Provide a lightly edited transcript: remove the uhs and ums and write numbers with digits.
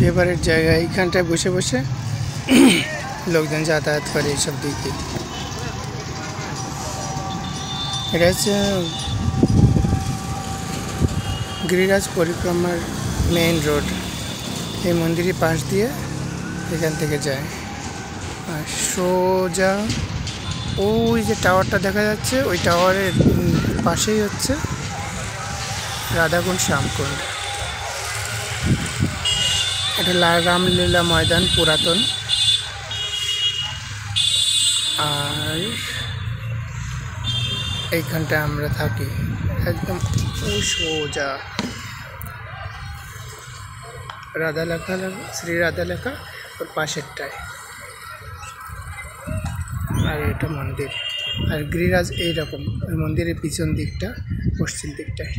Favourite জায়গা। এইখানটায় বসে বসে লোকজন যাতায়াত করে এইসব দিকে। এটা হচ্ছে গিরিরাজ পরিক্রমার মেইন রোড। এই মন্দিরের পাশ দিয়ে এখান থেকে যায় আর সোজা ওই যে টাওয়ারটা দেখা যাচ্ছে, ওই টাওয়ারের পাশেই হচ্ছে রাধাকুণ্ড শ্যামকুণ্ড। এটা রামলীলা ময়দান পুরাতন। আর এইখানটায় আমরা থাকি একদম সোজা রাধা লেখা, শ্রী রাধা লেখা ওর পাশেরটায়। আর এটা মন্দির। আর গিরিরাজ এইরকম, ওই মন্দিরের পিছন দিকটা পশ্চিম দিকটায়।